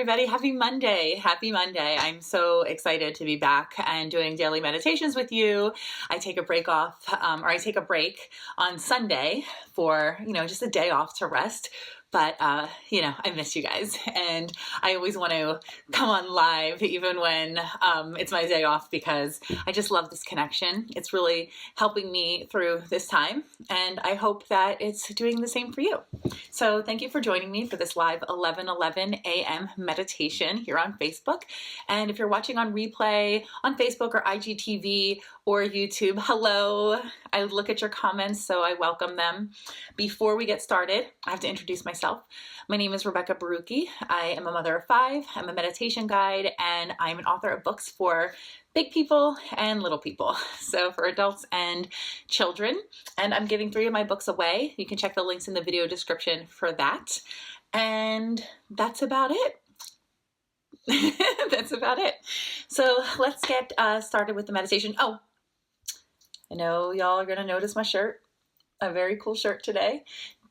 everybody. Happy Monday. Happy Monday. I'm so excited to be back and doing daily meditations with you. I take a break off, I take a break on Sunday for, just a day off to rest. But, I miss you guys, and I always want to come on live even when it's my day off, because I just love this connection. It's really helping me through this time, and I hope that it's doing the same for you. So thank you for joining me for this live 11:11 a.m. meditation here on Facebook. And if you're watching on replay on Facebook or IGTV or YouTube, hello. I look at your comments, so I welcome them. Before we get started, I have to introduce myself. My name is Rebekah Borucki. I am a mother of 5. I'm a meditation guide, and I'm an author of books for big people and little people, so for adults and children. And I'm giving 3 of my books away. You can check the links in the video description for that. And that's about it. That's about it. So let's get started with the meditation. Oh, I know y'all are going to notice my shirt. A very cool shirt today.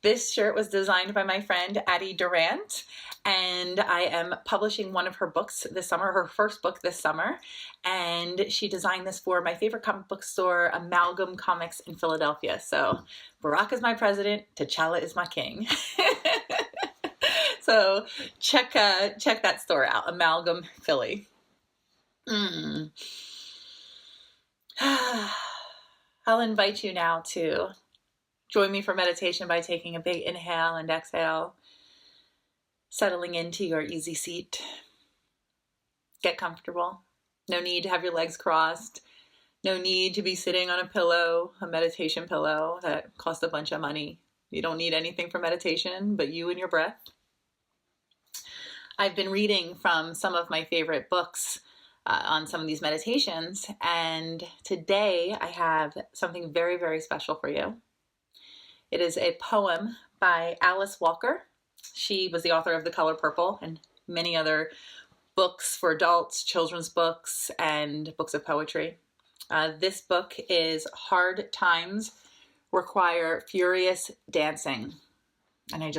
This shirt was designed by my friend Addie Durant, and I am publishing one of her books this summer, her first book this summer, and she designed this for my favorite comic book store, Amalgam Comics in Philadelphia. So Barack is my president, T'Challa is my king. So check that store out, Amalgam Philly. I'll invite you now to join me for meditation by taking a big inhale and exhale, settling into your easy seat. Get comfortable. No need to have your legs crossed. No need to be sitting on a pillow, a meditation pillow that costs a bunch of money. You don't need anything for meditation but you and your breath. I've been reading from some of my favorite books on some of these meditations, and today I have something very, very special for you. It is a poem by Alice Walker. She was the author of The Color Purple and many other books for adults, children's books, and books of poetry. This book is Hard Times Require Furious Dancing. And I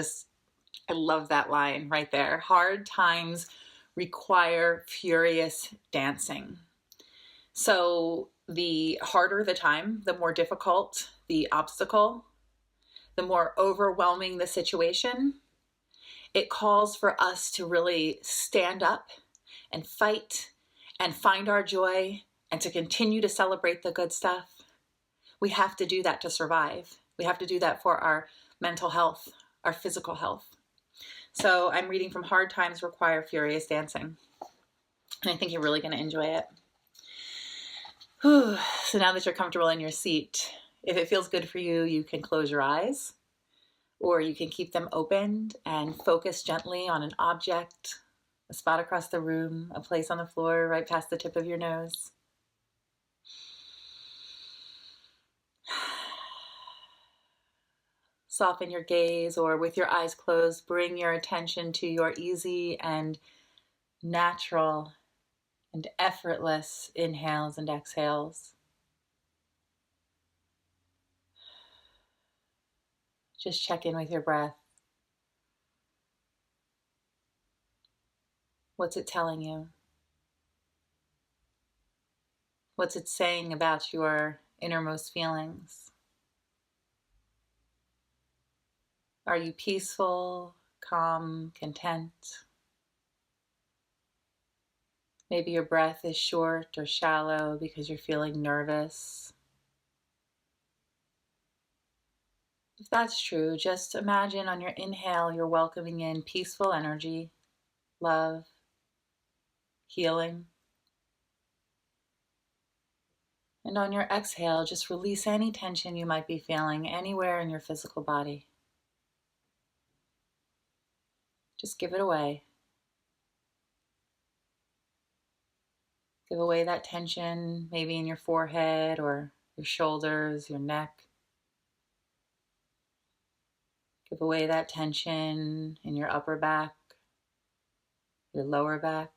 love that line right there. Hard times require furious dancing. So the harder the time, the more difficult the obstacle, the more overwhelming the situation, it calls for us to really stand up and fight and find our joy and to continue to celebrate the good stuff. We have to do that to survive. We have to do that for our mental health, our physical health. So I'm reading from Hard Times Require Furious Dancing, and I think you're really going to enjoy it. Whew. So now that you're comfortable in your seat, if it feels good for you, you can close your eyes, or you can keep them opened and focus gently on an object, a spot across the room, a place on the floor right past the tip of your nose. Soften your gaze, or with your eyes closed, bring your attention to your easy and natural and effortless inhales and exhales. Just check in with your breath. What's it telling you? What's it saying about your innermost feelings? Are you peaceful, calm, content? Maybe your breath is short or shallow because you're feeling nervous. If that's true, just imagine on your inhale you're welcoming in peaceful energy, love, healing. And on your exhale, just release any tension you might be feeling anywhere in your physical body. Just give it away. Give away that tension, maybe in your forehead or your shoulders, your neck. Give away that tension in your upper back, your lower back.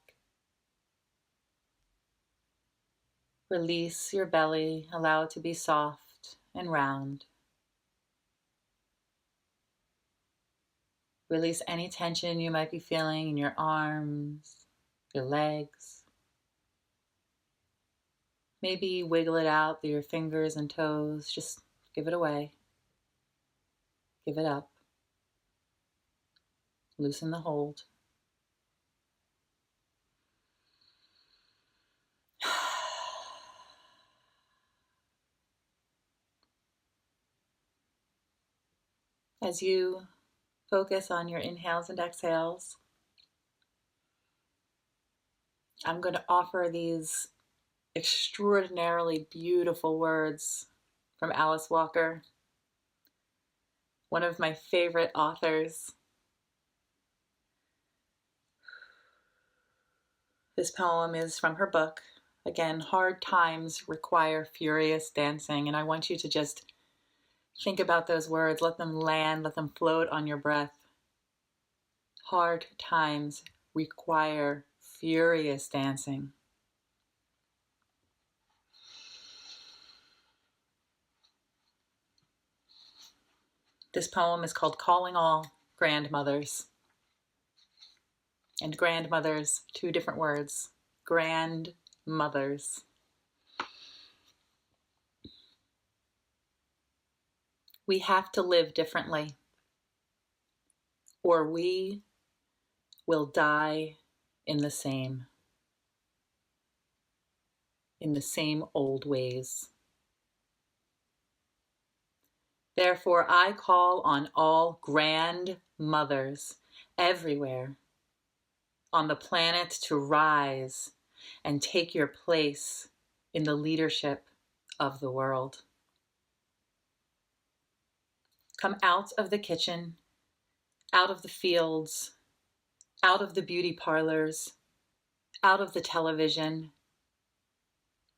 Release your belly, allow it to be soft and round. Release any tension you might be feeling in your arms, your legs. Maybe wiggle it out through your fingers and toes. Just give it away. Give it up. Loosen the hold. As you focus on your inhales and exhales, I'm going to offer these extraordinarily beautiful words from Alice Walker, one of my favorite authors. This poem is from her book. Again, hard times require furious dancing. And I want you to just think about those words. Let them land, let them float on your breath. Hard times require furious dancing. This poem is called Calling All Grandmothers. And grandmothers, two different words. Grandmothers. We have to live differently, or we will die in the same old ways. Therefore, I call on all grandmothers everywhere on the planet to rise and take your place in the leadership of the world. Come out of the kitchen, out of the fields, out of the beauty parlors, out of the television.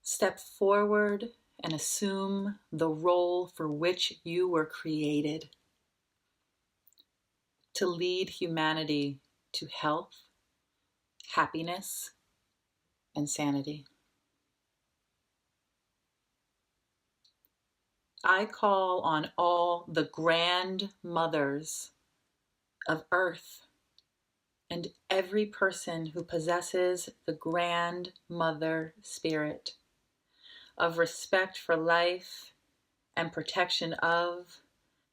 Step forward and assume the role for which you were created: to lead humanity to health, happiness, and sanity. I call on all the grandmothers of Earth and every person who possesses the grandmother spirit of respect for life and protection of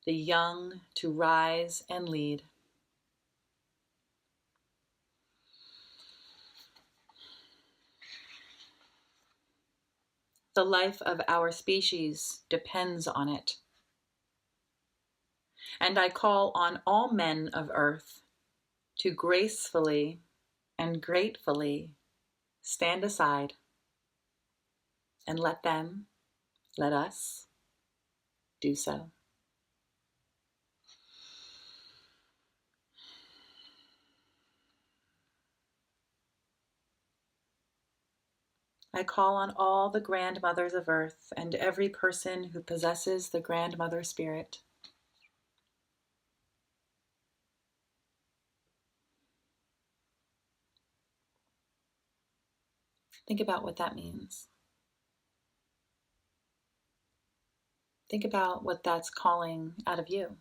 the young to rise and lead. The life of our species depends on it. And I call on all men of Earth to gracefully and gratefully stand aside and let us do so. I call on all the grandmothers of Earth and every person who possesses the grandmother spirit. Think about what that means. Think about what that's calling out of you.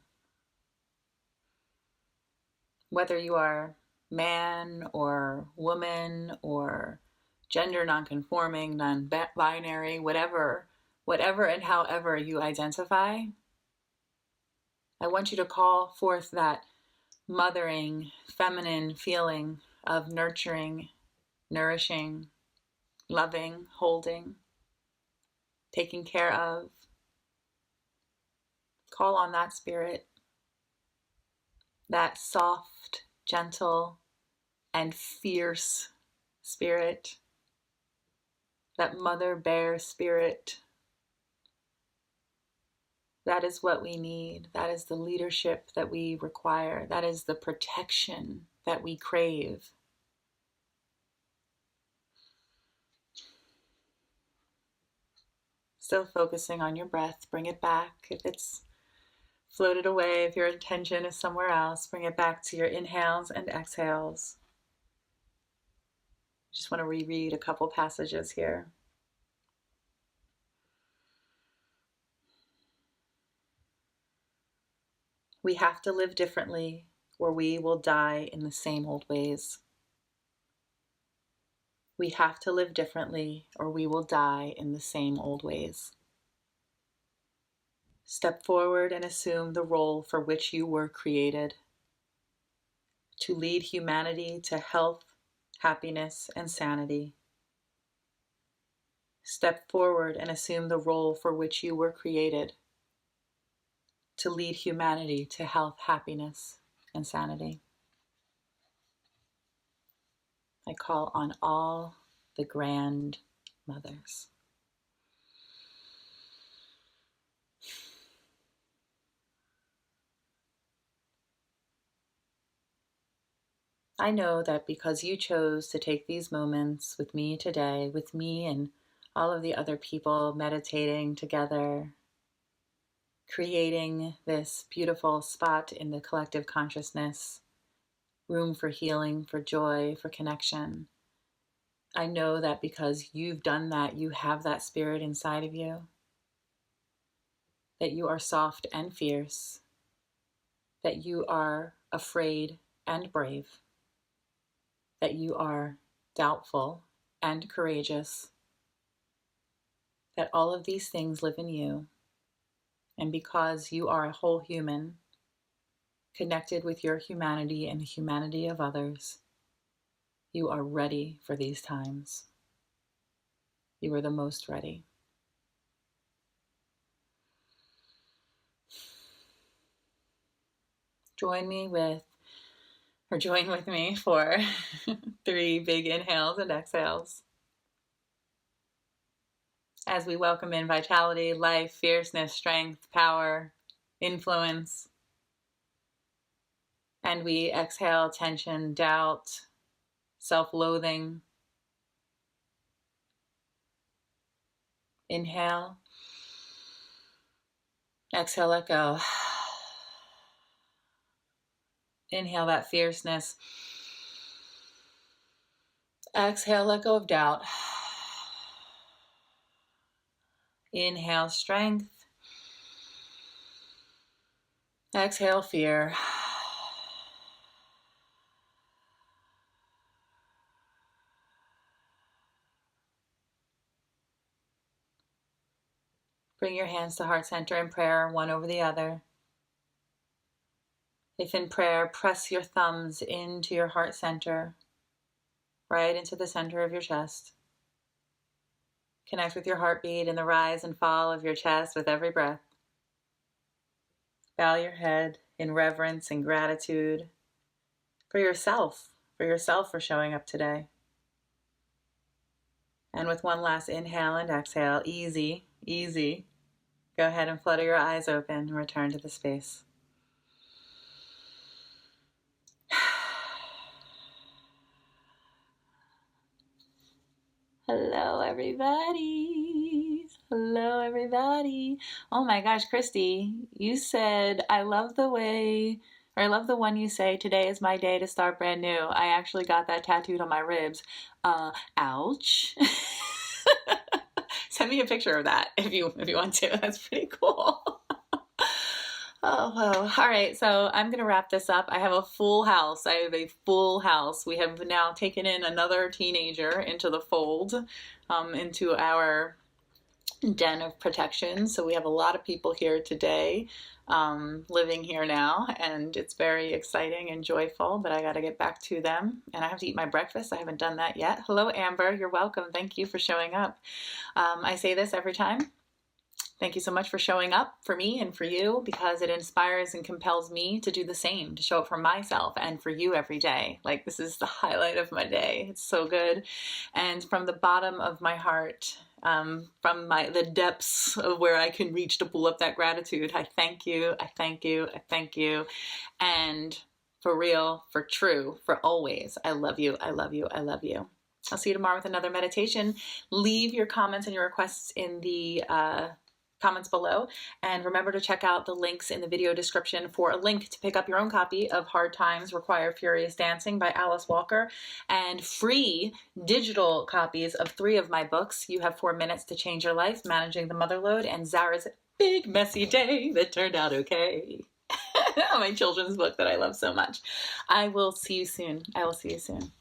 Whether you are man or woman or gender nonconforming, non-binary, whatever and however you identify, I want you to call forth that mothering, feminine feeling of nurturing, nourishing, loving, holding, taking care of. Call on that spirit, that soft, gentle, and fierce spirit, that mother bear spirit. That is what we need. That is the leadership that we require. That is the protection that we crave. Still focusing on your breath. Bring it back. If it's floated away, if your intention is somewhere else, bring it back to your inhales and exhales. I just want to reread a couple passages here. We have to live differently, or we will die in the same old ways. We have to live differently, or we will die in the same old ways. Step forward and assume the role for which you were created, to lead humanity to health, happiness, and sanity. Step forward and assume the role for which you were created, to lead humanity to health, happiness, and sanity. I call on all the grand mothers. I know that because you chose to take these moments with me today, with me and all of the other people meditating together, creating this beautiful spot in the collective consciousness, room for healing, for joy, for connection. I know that because you've done that, you have that spirit inside of you, that you are soft and fierce, that you are afraid and brave, that you are doubtful and courageous, that all of these things live in you. And because you are a whole human, connected with your humanity and the humanity of others, you are ready for these times. You are the most ready. Join with me for 3 big inhales and exhales. As we welcome in vitality, life, fierceness, strength, power, influence. And we exhale tension, doubt, self-loathing. Inhale. Exhale, let go. Inhale that fierceness. Exhale, let go of doubt. Inhale, strength. Exhale, fear. Bring your hands to heart center in prayer, one over the other. If in prayer, press your thumbs into your heart center, right into the center of your chest. Connect with your heartbeat and the rise and fall of your chest with every breath. Bow your head in reverence and gratitude for yourself for showing up today. And with one last inhale and exhale, easy, go ahead and flutter your eyes open and return to the space. Hello, everybody. Hello, everybody. Oh my gosh, Christy, you said, I love the one you say, today is my day to start brand new. I actually got that tattooed on my ribs. Ouch. Send me a picture of that if you want to. That's pretty cool. Oh, wow. All right, so I'm going to wrap this up. I have a full house. We have now taken in another teenager into the fold, into our den of protection. So we have a lot of people here today, living here now, and it's very exciting and joyful, but I got to get back to them, and I have to eat my breakfast. I haven't done that yet. Hello, Amber. You're welcome. Thank you for showing up. I say this every time. Thank you so much for showing up for me and for you, because it inspires and compels me to do the same, to show up for myself and for you every day. Like, this is the highlight of my day. It's so good. And from the bottom of my heart, from the depths of where I can reach to pull up that gratitude, I thank you, I thank you, I thank you. And for real, for true, for always, I love you, I love you, I love you. I'll see you tomorrow with another meditation. Leave your comments and your requests in the comments below, and remember to check out the links in the video description for a link to pick up your own copy of Hard Times Require Furious Dancing by Alice Walker, and free digital copies of 3 of my books. You Have 4 Minutes to Change Your Life, Managing the Mother Load, and Zara's Big Messy Day That Turned Out Okay. my children's book that I love so much. I will see you soon. I will see you soon.